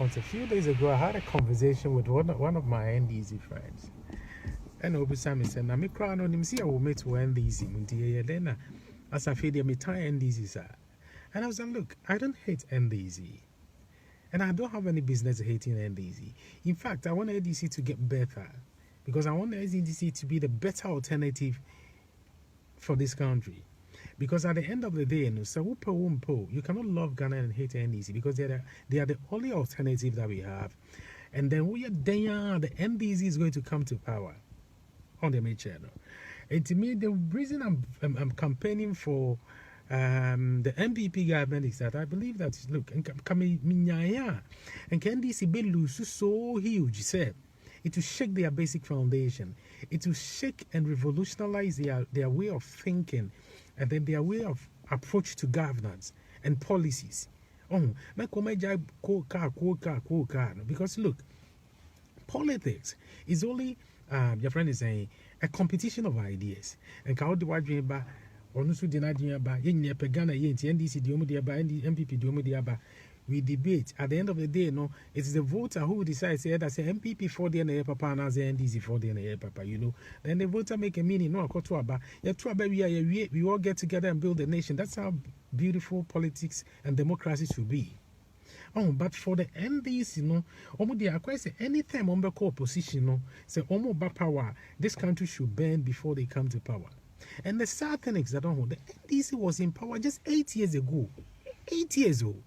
Once a few days ago, I had a conversation with one of my NDC friends. And over Sammy said, "Na me cry on him see I will meet to NDC. Muntie then as I feel me tie NDC sir." And I was like, "Look, I don't hate NDC, and I don't have any business hating NDC. In fact, I want NDC to get better because I want NDC to be the better alternative for this country." Because at the end of the day, you cannot love Ghana and hate NDC because they are the only alternative that we have. And then we are there, the NDC is going to come to power on the main channel. And to me, the reason I'm campaigning for the MPP government is that I believe that, look, and NDC be lose so huge, say, it will shake their basic foundation. It will shake and revolutionize their way of thinking and then their way of approach to governance and policies. Because look, politics is only, your friend is saying, a competition of ideas. And how do I dream about? NDC MPP we debate. At the end of the day, it is the voter who decides either say MPP for the papa and as NDC for the papa, Then the voter make a meaning. No, we all get together and build a nation. That's how beautiful politics and democracy should be. But for the NDC, anytime on the opposition, say power, this country should bend before they come to power. And the sad thing is that the NDC was in power just 8 years ago. 8 years old.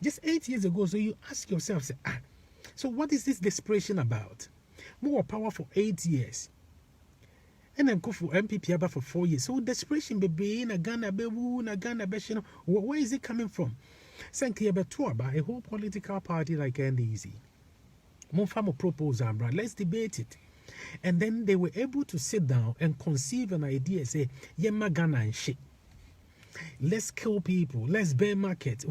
Just 8 years ago. So you ask yourself, say, so what is this desperation about? More power for 8 years. And then go for MPP about for 4 years. So desperation be in a Ghana, where is it coming from? Thank you about a whole political party like NDC. Monfamo proposal, let's debate it. And then they were able to sit down and conceive an idea, say, Yema Ghana and shit. Let's kill people, let's bear market,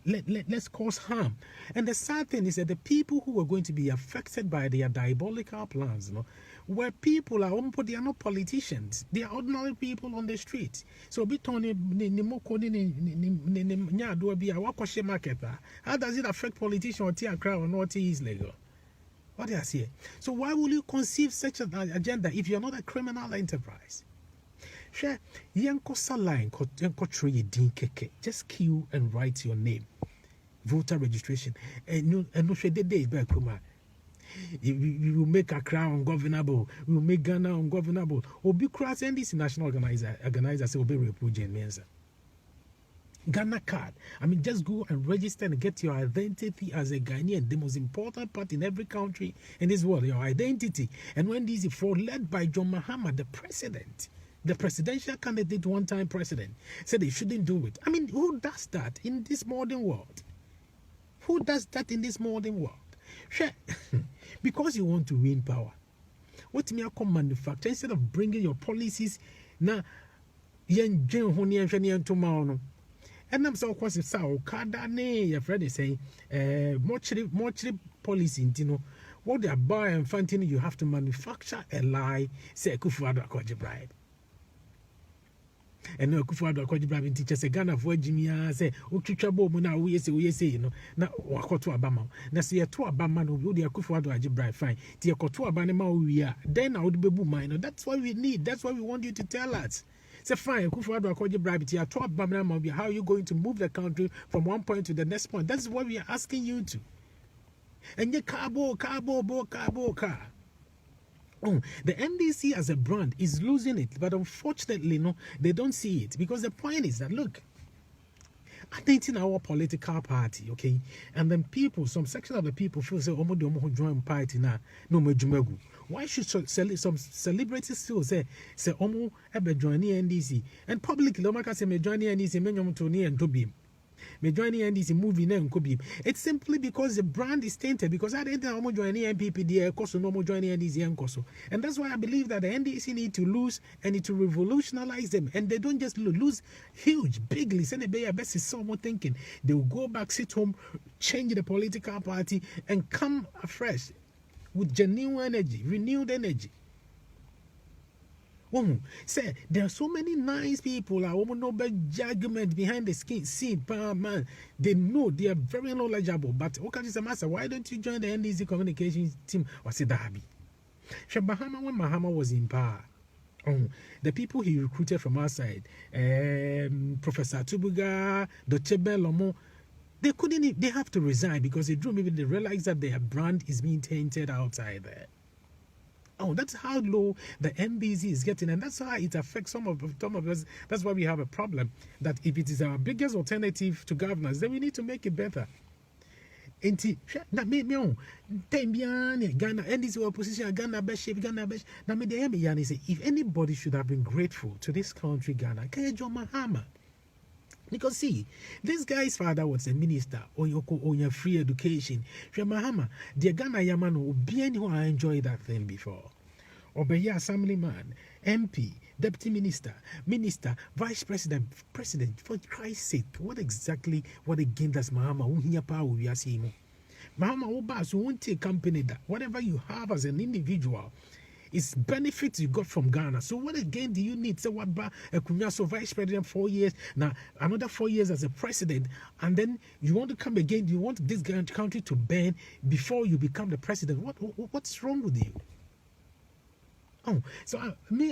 let's cause harm. And the sad thing is that the people who were going to be affected by their diabolical plans, where people they are not politicians, they are ordinary people on the street. So how does it affect politicians or not is legal? What do I say? So why will you conceive such an agenda if you're not a criminal enterprise? Share line just queue and write your name. Voter registration. And no shade days back. We will make Accra ungovernable. We will make Ghana ungovernable. Obi Cross NDC national organizer say Obi reproduce mensa. Ghana card. Just go and register and get your identity as a Ghanaian. The most important part in every country in this world, your identity. And when this is led by John Mahama, the president, the presidential candidate, one-time president, said they shouldn't do it. Who does that in this modern world? Who does that in this modern world? Sure. Because you want to win power. What me I call manufacture instead of bringing your policies now. And I'm so quite so Kadane, your friend is saying, much policy, what they are buying and funding, you have to manufacture a lie, say Kufuado Akwaji bribe. And no Kufuado Akwaji bribe in teachers a Ghana for Jimmy say, Ukichabo Muna, we say, now Wako to Abama. Now see a to Abama, no, the Kufuado Aji bribe, fine. Tia Kotu Abanema, we are. Then I would be mine. That's what we need. That's what we want you to tell us. Say fine, how are you going to move the country from one point to the next point? That's what we are asking you to. And the car. The NDC as a brand is losing it, but unfortunately, they don't see it because the point is that look, identing our political party, okay, and then some section of the people feel say, join party now, no more Jumegu. Why should some celebrities still say Omo ebe join the NDC and publicly Omaka say me join the NDC menyom to ni and Tobim. Me join the NDC movie name Kobim. It's simply because the brand is tainted because I didn't Omo join the NPP there koso no more join the NDC and koso. And that's why I believe that the NDC need to lose and need to revolutionize them. And they don't just lose huge, bigly. Send the best is someone thinking they will go back, sit home, change the political party and come afresh with genuine energy, renewed energy. Oh, say there are so many nice people. I want no bad argument behind the scene. Man, they know they are very knowledgeable. But okay, just a master. Why don't you join the NDC communications team? Or say Dabi? Mahama, when Mahama was in power, the people he recruited from outside, Professor Tubuga, Dochebe Lomo, they couldn't. They have to resign because they don't even realize that their brand is being tainted outside there. Oh, that's how low the NDC is getting, and that's how it affects some of us. That's why we have a problem. That if it is our biggest alternative to governance, then we need to make it better. Na me Ghana NDC opposition Ghana best shape Ghana best. Na me the say if anybody should have been grateful to this country Ghana, can John Mahama. Because see, this guy's father was a minister on your free education. Mahama, the Ghana Yaman will be anyone I enjoyed that thing before. Obeya assemblyman, MP, deputy minister, vice president, for Christ's sake, what again does Mahama who power we are seeing? Mahama Obas won't take company that whatever you have as an individual. It's benefits you got from Ghana. So what again do you need? So what so vice president 4 years, now another 4 years as a president, and then you want to come again, you want this country to burn before you become the president. What's wrong with you? Oh, so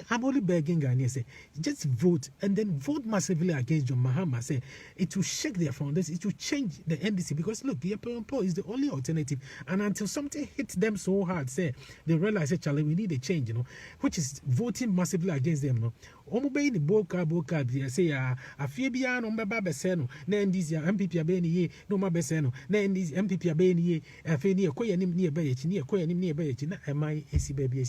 I'm only begging Ghanaians, say, just vote and then vote massively against John Mahama. Say it will shake their foundation, it will change the NDC because look, the Poor is the only alternative. And until something hits them so hard, say they realize, Charlie, we need a change, which is voting massively against them. No, Omobey the Boka, say, a Fabian on Baba Beseno, NDC, MPP Abeni, no Mabeseno, NDC, MPP Abeni, a Feni, a Koyanim near Bayach, near Koyanim near Bayach, and my AC baby,